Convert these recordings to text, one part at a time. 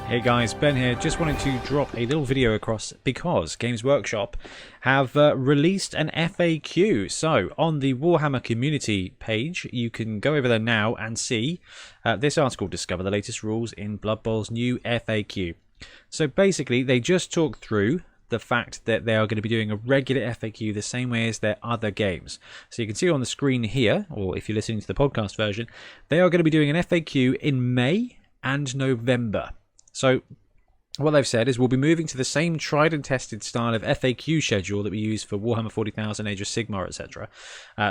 Hey guys, Ben here. Just wanted to drop a little video across because Games Workshop have released an FAQ. So on the Warhammer community page, you can go over there now and see this article, Discover the Latest Rules in Blood Bowl's new FAQ. So basically, they just talked through the fact that they are going to be doing a regular FAQ the same way as their other games. So you can see on the screen here, or if you're listening to the podcast version, they are going to be doing an FAQ in May and November. So what they've said is we'll be moving to the same tried and tested style of FAQ schedule that we use for Warhammer 40,000, Age of Sigmar, etc.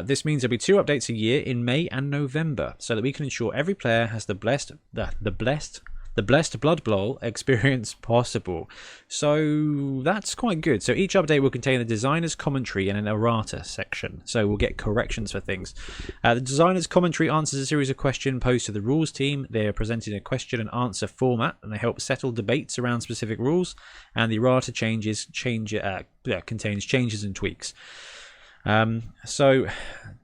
This means there'll be 2 updates a year in May and November, so that we can ensure every player has the blessed Blood Bowl experience possible. So that's quite good. So each update will contain the designer's commentary and an errata section. So we'll get corrections for things. The designer's commentary answers a series of questions posed to the rules team. They are presented in a question and answer format, and they help settle debates around specific rules. And the errata contains changes and tweaks. So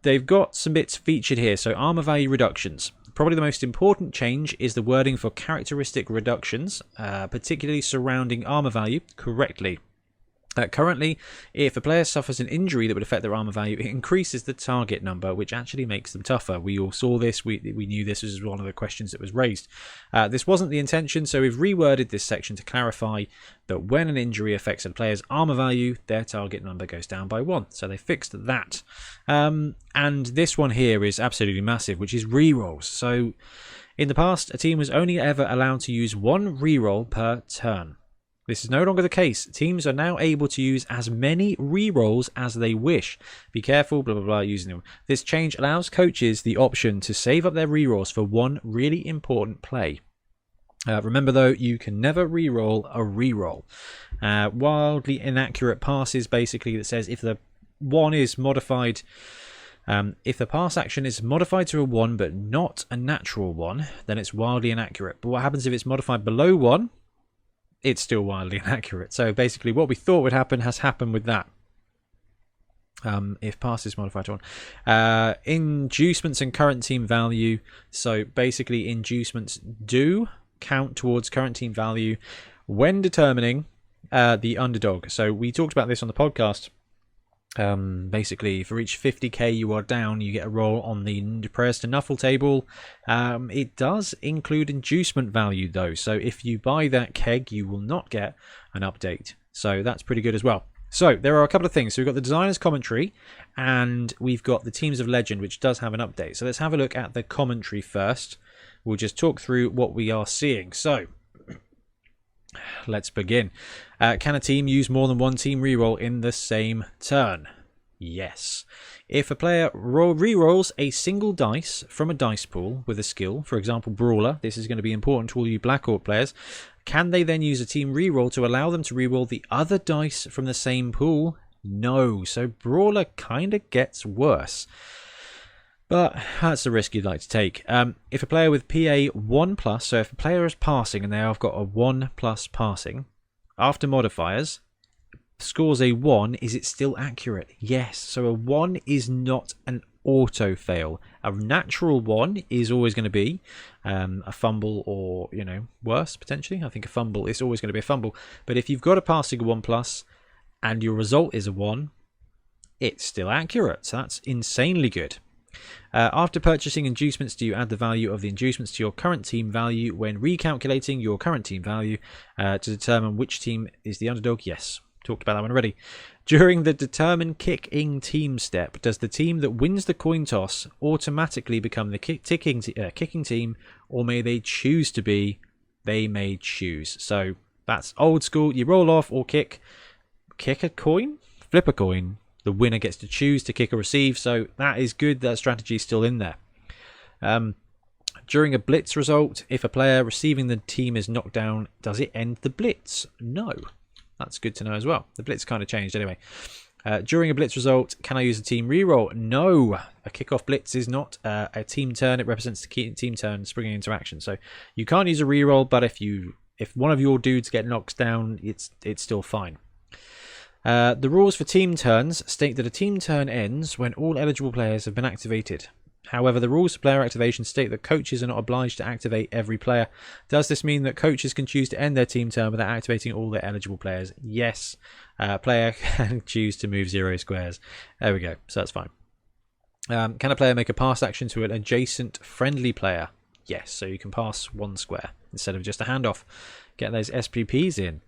they've got some bits featured here. So armor value reductions. Probably the most important change is the wording for characteristic reductions, particularly surrounding armor value correctly. Currently, if a player suffers an injury that would affect their armor value, it increases the target number, which actually makes them tougher. We all saw this. We knew this was one of the questions that was raised. This wasn't the intention, so we've reworded this section to clarify that when an injury affects a player's armor value, their target number goes down by 1. So they fixed that. And this one here is absolutely massive, which is rerolls. So in the past, a team was only ever allowed to use 1 reroll per turn. This is no longer the case. Teams are now able to use as many rerolls as they wish. Be careful, blah, blah, blah, using them. This change allows coaches the option to save up their rerolls for one really important play. Remember, though, you can never reroll a reroll. Wildly inaccurate passes, basically, that says if the 1 is modified... if the pass action is modified to a 1 but not a natural 1, then it's wildly inaccurate. But what happens if it's modified below 1? It's still wildly inaccurate. So basically what we thought would happen has happened with that. If pass is modified to 1. Inducements and current team value. So basically inducements do count towards current team value when determining the underdog. So we talked about this on the podcast. Basically, for each 50k you are down, you get a roll on the prayers to Nuffle table. It does include inducement value though, so if you buy that keg you will not get an update, so that's pretty good as well. So there are a couple of things. So we've got the designer's commentary and we've got the Teams of Legend, which does have an update. So let's have a look at the commentary first. We'll just talk through what we are seeing. So let's begin. Can a team use more than 1 team reroll in the same turn? Yes. If a player rerolls a single dice from a dice pool with a skill, for example Brawler, this is going to be important to all you Black Orc players, can they then use a team reroll to allow them to reroll the other dice from the same pool? No. So Brawler kind of gets worse. But that's the risk you'd like to take. If a player with PA 1+, so if a player is passing and they have got a 1+ passing, after modifiers, scores a 1, is it still accurate? Yes. So a 1 is not an auto fail. A natural 1 is always going to be a fumble or, worse, potentially. I think a fumble is always going to be a fumble. But if you've got a passing 1+ and your result is a 1, it's still accurate. So that's insanely good. After purchasing inducements, do you add the value of the inducements to your current team value when recalculating your current team value to determine which team is the underdog? Yes, talked about that one already. During the determine kicking team step, does the team that wins the coin toss automatically become the kicking team, or may they choose to be? They may choose. So that's old school. You roll off or kick a coin, flip a coin. The winner gets to choose to kick or receive, so that is good. That strategy is still in there. During a blitz result, if a player receiving the team is knocked down, does it end the blitz? No. That's good to know as well. The blitz kind of changed anyway. During a blitz result, can I use a team reroll? No. A kickoff blitz is not a team turn. It represents the team turn springing into action. So you can't use a reroll, but if one of your dudes get knocked down, it's still fine. The rules for team turns state that a team turn ends when all eligible players have been activated. However, the rules for player activation state that coaches are not obliged to activate every player. Does this mean that coaches can choose to end their team turn without activating all their eligible players? Yes. Player can choose to move 0 squares. There we go. So that's fine. Can a player make a pass action to an adjacent friendly player? Yes. So you can pass 1 square instead of just a handoff. Get those SPPs in.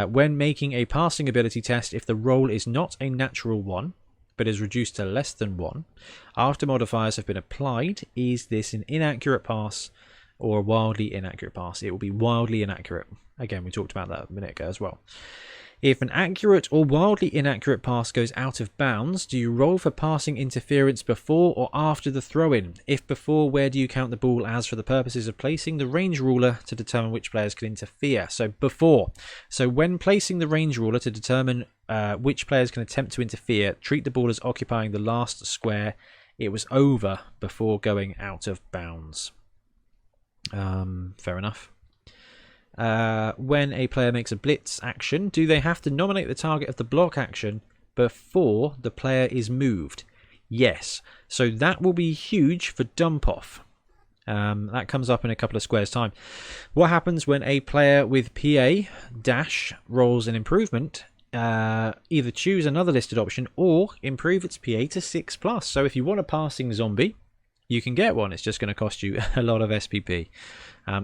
When making a passing ability test, if the roll is not a natural 1, but is reduced to less than 1, after modifiers have been applied, is this an inaccurate pass or a wildly inaccurate pass? It will be wildly inaccurate. Again, we talked about that a minute ago as well. If an accurate or wildly inaccurate pass goes out of bounds, do you roll for passing interference before or after the throw-in? If before, where do you count the ball as for the purposes of placing the range ruler to determine which players can interfere? So before. So when placing the range ruler to determine which players can attempt to interfere, treat the ball as occupying the last square it was over before going out of bounds. Fair enough. When a player makes a blitz action, do they have to nominate the target of the block action before the player is moved? Yes. So that will be huge for dump off. That comes up in a couple of squares time. What happens when a player with PA dash rolls an improvement? Either choose another listed option or improve its PA to 6+. So if you want a passing zombie, you can get one. It's just going to cost you a lot of SPP.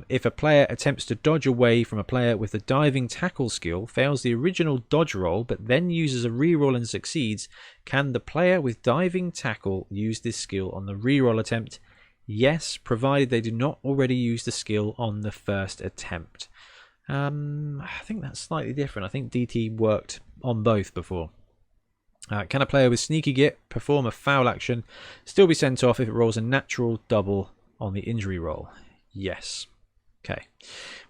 If a player attempts to dodge away from a player with the diving tackle skill, fails the original dodge roll, but then uses a reroll and succeeds, can the player with diving tackle use this skill on the reroll attempt? Yes, provided they do not already use the skill on the first attempt. I think that's slightly different. I think DT worked on both before. Can a player with sneaky git perform a foul action, still be sent off if it rolls a natural double on the injury roll? Yes. Okay.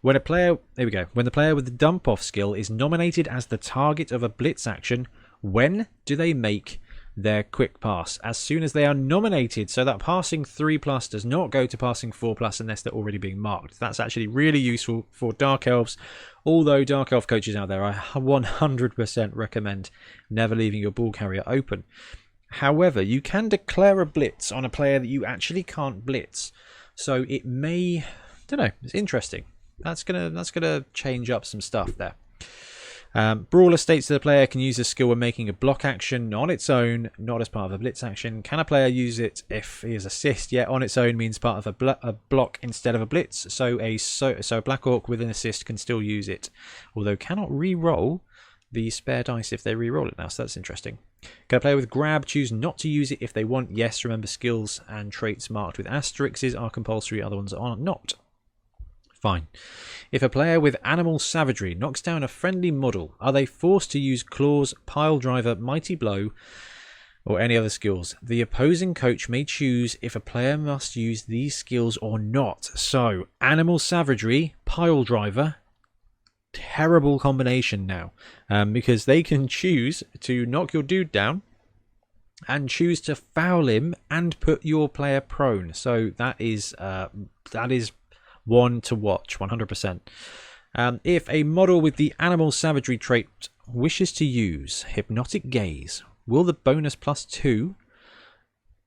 When a player, there we go. When the player with the dump off skill is nominated as the target of a blitz action, when do they make their quick pass? As soon as they are nominated. So that passing 3+ does not go to passing 4+ unless they're already being marked. That's actually really useful for Dark Elves. Although Dark Elf coaches out there, I 100% recommend never leaving your ball carrier open. However, you can declare a blitz on a player that you actually can't blitz. So it may, don't know, it's interesting. That's gonna change up some stuff there. Brawler states that the player can use this skill when making a block action on its own, not as part of a blitz action. Can a player use it if he is assist? Yeah, on its own means part of a block instead of a blitz. So a Black Orc with an assist can still use it, although cannot re-roll the spare dice if they re-roll it now. So that's interesting. Can a player with grab choose not to use it if they want? Yes. Remember, skills and traits marked with asterisks are compulsory, other ones are not. Fine. If a player with animal savagery knocks down a friendly model, are they forced to use claws, pile driver, mighty blow, or any other skills? The opposing coach may choose if a player must use these skills or not. So, animal savagery, pile driver, terrible combination now, because they can choose to knock your dude down and choose to foul him and put your player prone. So that is one to watch, 100%. If a model with the animal savagery trait wishes to use hypnotic gaze, will the bonus +2 to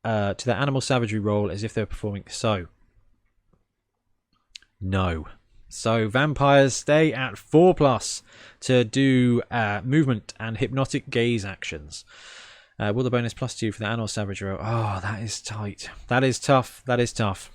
the animal savagery roll as if they're performing? So, no. So vampires stay at 4+ to do movement and hypnotic gaze actions. Will the bonus +2 for the animal savagery roll? Oh, that is tight. That is tough. That is tough.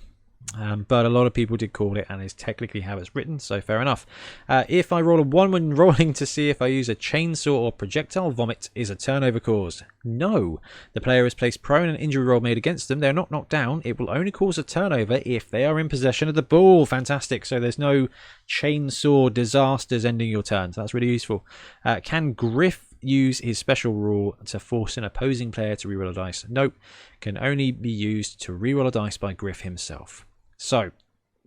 But a lot of people did call it, and it's technically how it's written, so fair enough. If I roll a 1 when rolling to see if I use a chainsaw or projectile vomit, is a turnover caused? No. The player is placed prone and injury roll made against them. They're not knocked down. It will only cause a turnover if they are in possession of the ball. Fantastic. So there's no chainsaw disasters ending your turn. So that's really useful. Can Griff use his special rule to force an opposing player to reroll a dice? Nope. Can only be used to reroll a dice by Griff himself. So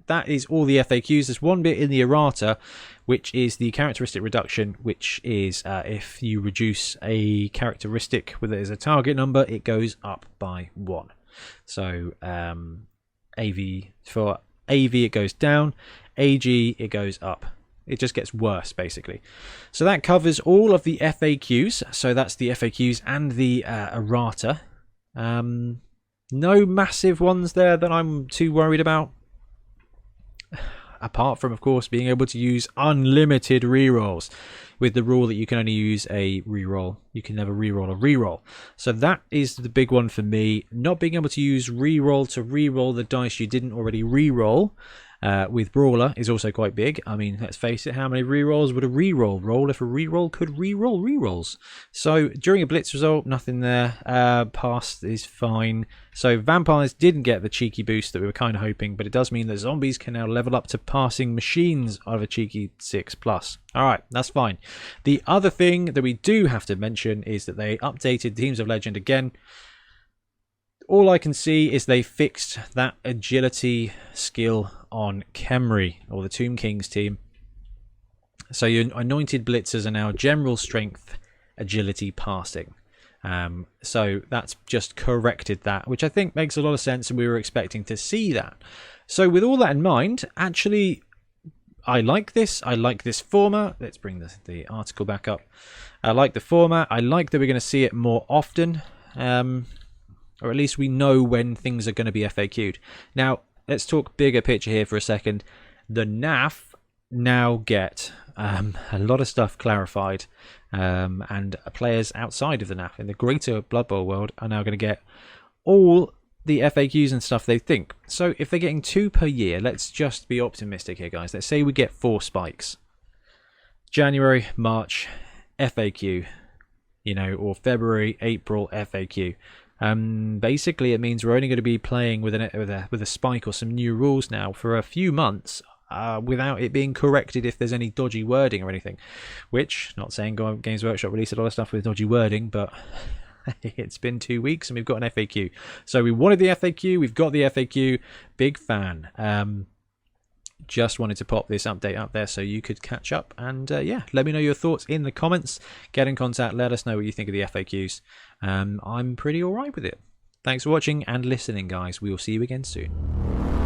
that is all the FAQs. There's one bit in the errata, which is the characteristic reduction, which is if you reduce a characteristic with it as a target number, it goes up by 1. So for AV it goes down, AG it goes up. It just gets worse, basically. So that covers all of the FAQs. So that's the FAQs and the errata. No massive ones there that I'm too worried about. Apart from, of course, being able to use unlimited rerolls, with the rule that you can only use a reroll. You can never reroll a reroll. So that is the big one for me. Not being able to use reroll to reroll the dice you didn't already reroll with Brawler is also quite big. I mean, let's face it, how many rerolls would a reroll roll if a reroll could reroll rerolls? So during a blitz result, nothing there. Pass is fine. So vampires didn't get the cheeky boost that we were kind of hoping, but it does mean that zombies can now level up to passing machines out of a cheeky 6+. Alright, that's fine. The other thing that we do have to mention is that they updated Teams of Legend again. All I can see is they fixed that agility skill on Khemri, or the Tomb King's team. So your anointed blitzers are now general strength, agility, passing. So that's just corrected that, which I think makes a lot of sense, and we were expecting to see that. So with all that in mind, actually, I like this. I like this format. Let's bring the article back up. I like the format. I like that we're going to see it more often. Or at least we know when things are going to be FAQ'd. Now, let's talk bigger picture here for a second. The NAF now get a lot of stuff clarified, and players outside of the NAF in the greater Blood Bowl world are now going to get all the FAQs and stuff they think. So if they're getting 2 per year, let's just be optimistic here, guys. Let's say we get 4 spikes. January, March, FAQ, or February, April, FAQ. Basically, it means we're only going to be playing with a spike or some new rules now for a few months without it being corrected if there's any dodgy wording or anything. Which, not saying Games Workshop released a lot of stuff with dodgy wording, but it's been 2 weeks and we've got an FAQ. So we wanted the FAQ, we've got the FAQ. Big fan. Just wanted to pop this update up there so you could catch up, and yeah, let me know your thoughts in the comments. Get in contact, let us know what you think of the FAQs. I'm pretty alright with it. Thanks for watching and listening, guys. We will see you again soon.